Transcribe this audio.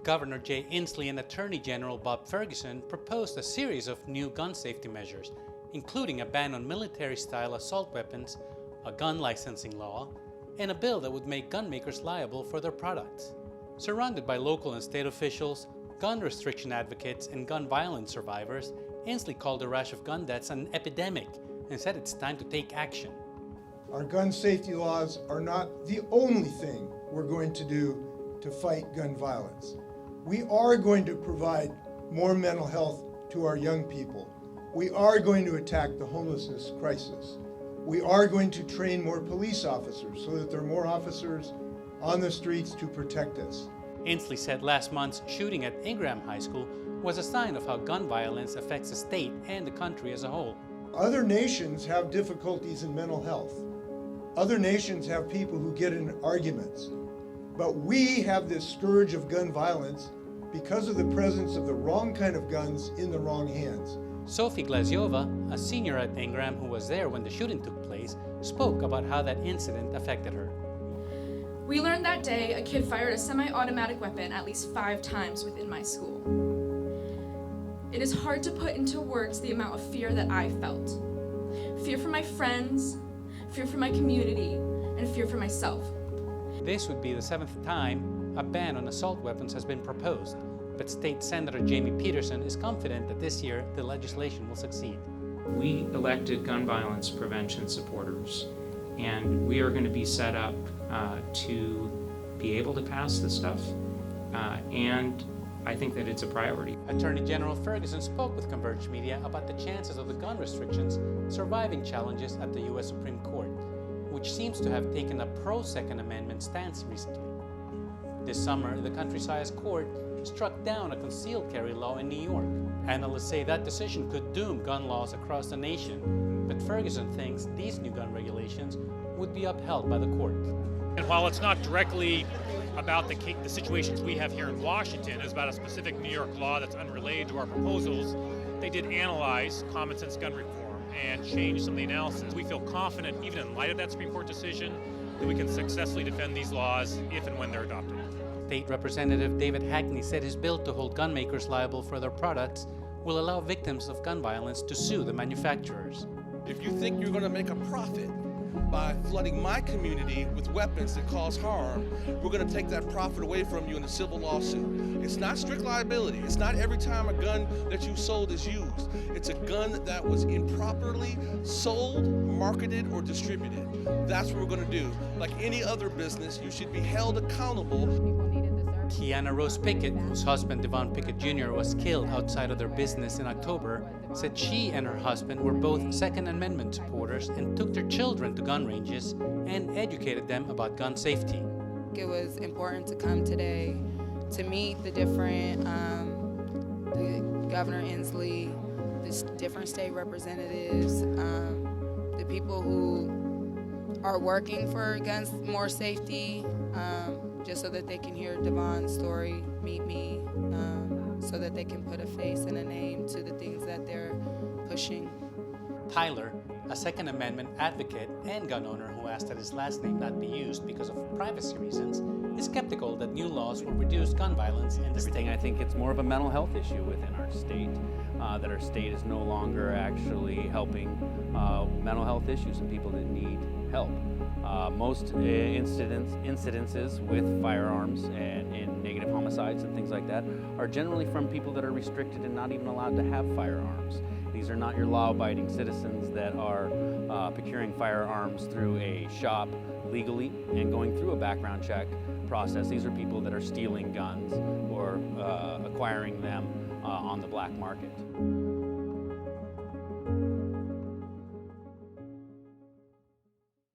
Governor Jay Inslee and Attorney General Bob Ferguson proposed a series of new gun safety measures, including a ban on military-style assault weapons, a gun licensing law, and a bill that would make gun makers liable for their products. Surrounded by local and state officials, gun restriction advocates, and gun violence survivors, Inslee called the rash of gun deaths an epidemic and said it's time to take action. Our gun safety laws are not the only thing we're going to do to fight gun violence. We are going to provide more mental health to our young people. We are going to attack the homelessness crisis. We are going to train more police officers so that there are more officers on the streets to protect us. Inslee said last month's shooting at Ingraham High School was a sign of how gun violence affects the state and the country as a whole. Other nations have difficulties in mental health. Other nations have people who get in arguments. But we have this scourge of gun violence because of the presence of the wrong kind of guns in the wrong hands. Sophie Glaziova, a senior at Ingraham who was there when the shooting took place, spoke about how that incident affected her. We learned that day a kid fired a semi-automatic weapon at least 5 times within my school. It is hard to put into words the amount of fear that I felt. Fear for my friends, fear for my community, and fear for myself. This would be the 7th time a ban on assault weapons has been proposed, but State Senator Jamie Peterson is confident that this year the legislation will succeed. We elected gun violence prevention supporters, and we are going to be set up to be able to pass this stuff, and I think that it's a priority. Attorney General Ferguson spoke with Converge Media about the chances of the gun restrictions surviving challenges at the U.S. Supreme Court, which seems to have taken a pro-Second Amendment stance recently. This summer, the country's highest court struck down a concealed carry law in New York. Analysts say that decision could doom gun laws across the nation, but Ferguson thinks these new gun regulations would be upheld by the court. And while it's not directly about the situations we have here in Washington, it's about a specific New York law that's unrelated to our proposals, they did analyze common sense gun reform and change some of the analysis. We feel confident, even in light of that Supreme Court decision, that we can successfully defend these laws if and when they're adopted. State Representative David Hackney said his bill to hold gun makers liable for their products will allow victims of gun violence to sue the manufacturers. If you think you're going to make a profit by flooding my community with weapons that cause harm, we're going to take that profit away from you in a civil lawsuit. It's not strict liability. It's not every time a gun that you sold is used. It's a gun that was improperly sold, marketed, or distributed. That's what we're going to do. Like any other business, you should be held accountable. Keanna Rose Pickett, whose husband D'Vonne Pickett Jr. was killed outside of their business in October, said she and her husband were both Second Amendment supporters and took their children to gun ranges and educated them about gun safety. It was important to come today to meet the different, the Governor Inslee, the different state representatives, the people who are working for gun more safety, just so that they can hear D'Vonne's story, meet me, so that they can put a face and a name to the things that they're pushing. Tyler, a Second Amendment advocate and gun owner who asked that his last name not be used because of privacy reasons, is skeptical that new laws will reduce gun violence in the state. I think it's more of a mental health issue within our state, that our state is no longer actually helping mental health issues and people that need help. Most incidences with firearms and negative homicides and things like that are generally from people that are restricted and not even allowed to have firearms. These are not your law-abiding citizens that are procuring firearms through a shop legally and going through a background check process. These are people that are stealing guns or acquiring them on the black market.